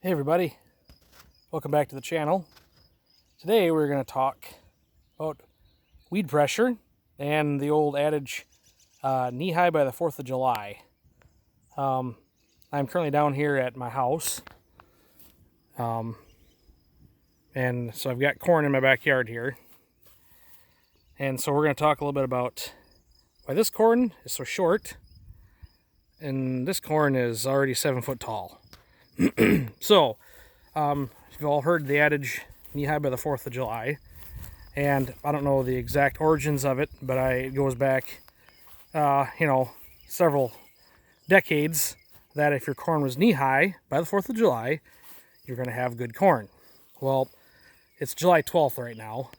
Hey everybody, welcome back to the channel. Today we're going to talk about weed pressure and the old adage, knee high by the 4th of July. I'm currently down here at my house, and so I've got corn in my backyard here. And so we're going to talk a little bit about why this corn is so short, and this corn is already 7 foot tall. So, you've all heard the adage, knee high by the 4th of July, and I don't know the exact origins of it, but it goes back, several decades, that if your corn was knee high by the 4th of July, you're going to have good corn. Well, it's July 12th right now,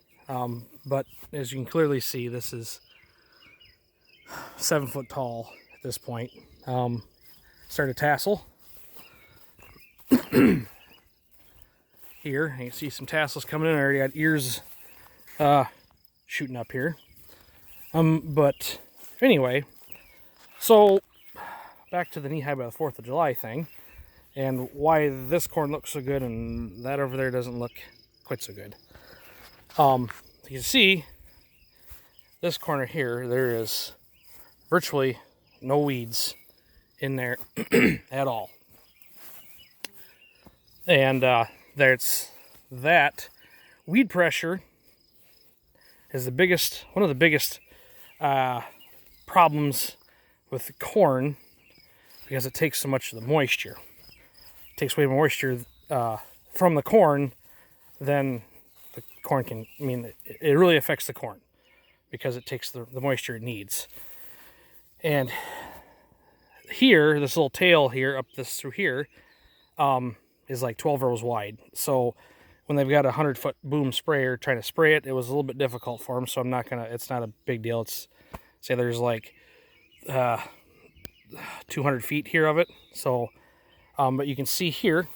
but as you can clearly see, this is 7 foot tall at this point. Started to tassel. Here, you can see some tassels coming in. I already got ears shooting up here. But anyway, so back to the knee high by the 4th of July thing, and why this corn looks so good and that over there doesn't look quite so good. You can see this corner here, there is virtually no weeds in there at all. And there's that. Weed pressure is one of the biggest problems with the corn, because it takes so much of the moisture. It takes way more moisture from the corn than the corn can. I mean, it really affects the corn because it takes the moisture it needs. And here, this little tail here, up this through here, is like 12 rows wide. So when they've got a 100-foot boom sprayer trying to spray it, it was a little bit difficult for them. So it's not a big deal. It's, say there's like 200 feet here of it. So, but you can see here,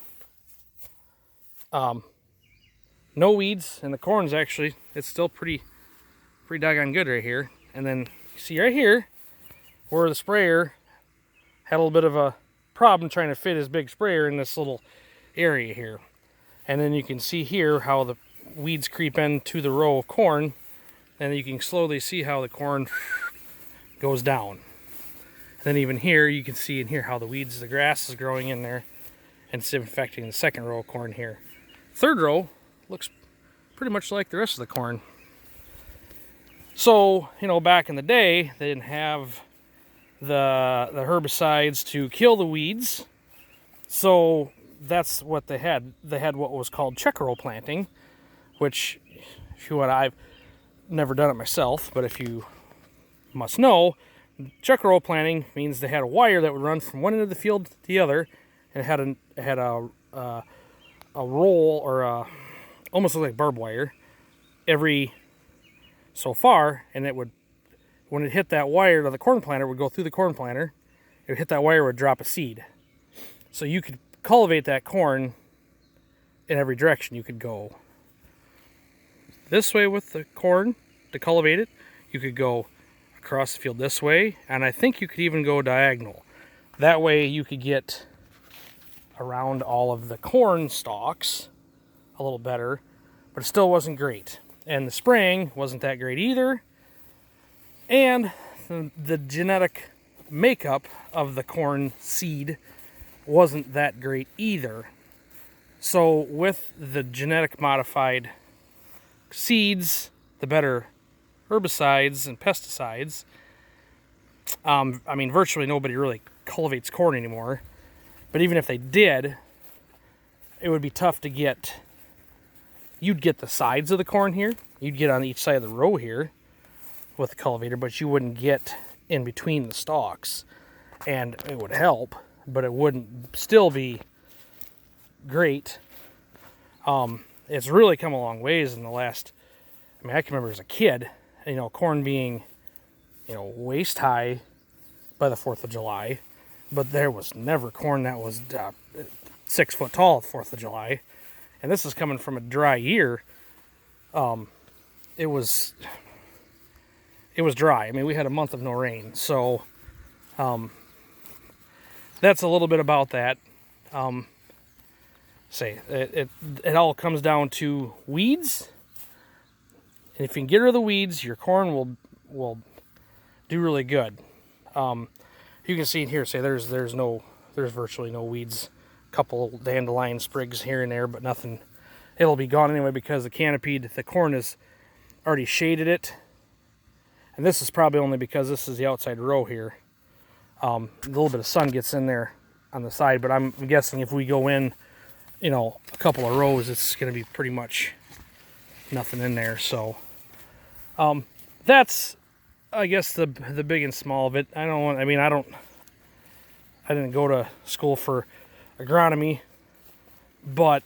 no weeds, and the corn's actually, it's still pretty doggone good right here. And then you see right here where the sprayer had a little bit of a problem trying to fit his big sprayer in this little area here. And then you can see here how the weeds creep into the row of corn, and you can slowly see how the corn goes down. And then even here, you can see in here how the grass is growing in there, and it's infecting the second row of corn here. Third row looks pretty much like the rest of the corn. So, back in the day, they didn't have the herbicides to kill the weeds, so that's what they had. They had what was called checker row planting, which, I've never done it myself, but if you must know, checker row planting means they had a wire that would run from one end of the field to the other, and it had a roll, or almost like barbed wire every so far, and it would, when it hit that wire to the corn planter, it would go through the corn planter. It would hit that wire, it would drop a seed. So you could cultivate that corn in every direction. You could go this way with the corn to cultivate it. You could go across the field this way, and I think you could even go diagonal. That way you could get around all of the corn stalks a little better, but it still wasn't great. And the spraying wasn't that great either. And the genetic makeup of the corn seed wasn't that great either. So with the genetic modified seeds, the better herbicides and pesticides, virtually nobody really cultivates corn anymore. But even if they did, it would be tough to get. You'd get the sides of the corn here. You'd get on each side of the row here with the cultivator, but you wouldn't get in between the stalks. And it would help, but it wouldn't still be great. It's really come a long ways in the last, I can remember as a kid, corn being, waist high by the 4th of July, but there was never corn that was 6 foot tall at the 4th of July. And this is coming from a dry year. It was dry. We had a month of no rain, so that's a little bit about that. say it all comes down to weeds. And if you can get rid of the weeds, your corn will do really good. You can see in here, say there's virtually no weeds. A couple dandelion sprigs here and there, but nothing. It'll be gone anyway because the corn has already shaded it. And this is probably only because this is the outside row here. A little bit of sun gets in there on the side, but I'm guessing if we go in, a couple of rows, it's going to be pretty much nothing in there. So that's, I guess, the big and small of it. I didn't go to school for agronomy, but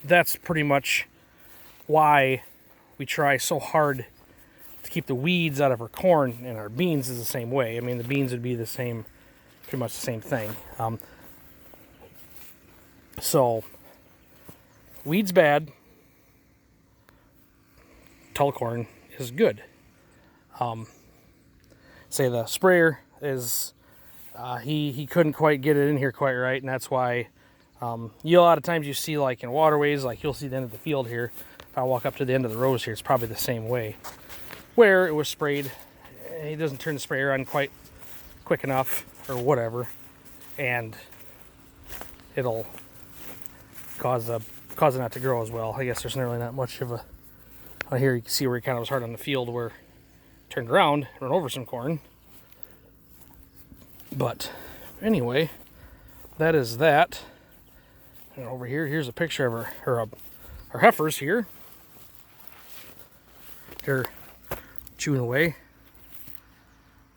that's pretty much why we try so hard to keep the weeds out of our corn, and our beans is the same way. I mean, the beans would be the same, pretty much the same thing. So weeds bad, tall corn is good. Say the sprayer is he couldn't quite get it in here quite right, and that's why a lot of times you see, like in waterways, like you'll see the end of the field here. If I walk up to the end of the rows here, it's probably the same way, where it was sprayed. He doesn't turn the sprayer on quite quick enough or whatever, and it'll cause it not to grow as well. I guess there's really not much of a. Here you can see where he kind of was hard on the field, where it turned around, run over some corn. But anyway, that is that. And over here, here's a picture of our heifers here. They're chewing away.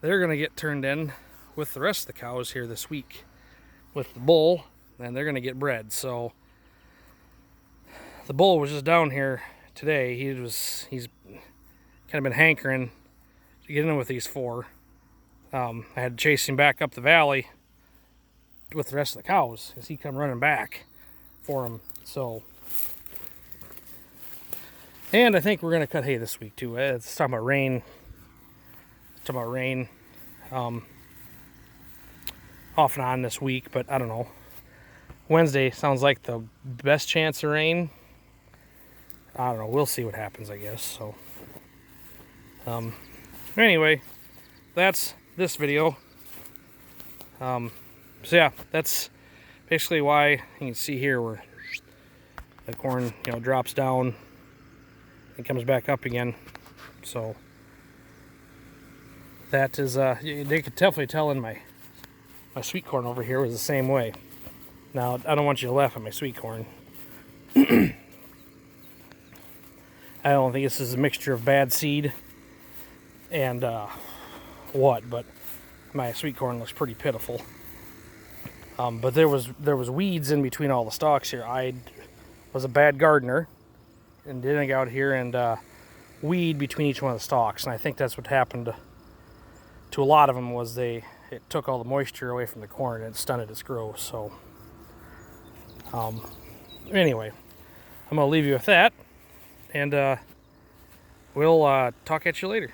They're going to get turned in with the rest of the cows here this week with the bull, and they're going to get bred. So the bull was just down here today. He's kind of been hankering to get in with these four. I had to chase him back up the valley with the rest of the cows as he come running back for him. So, and I think we're going to cut hay this week too. It's talking about rain. Off and on this week, but I don't know. Wednesday sounds like the best chance of rain. I don't know. We'll see what happens, I guess. So, anyway, that's this video. So yeah, that's basically why you can see here where the corn, drops down and comes back up again. So that is, they could definitely tell in my sweet corn over here was the same way. Now, I don't want you to laugh at my sweet corn. I don't think this is a mixture of bad seed and but my sweet corn looks pretty pitiful. But there was weeds in between all the stalks here. I was a bad gardener and didn't go out here and weed between each one of the stalks, and I think that's what happened to a lot of them. Was it took all the moisture away from the corn and it stunted its growth. So anyway, I'm gonna leave you with that, and we'll talk at you later.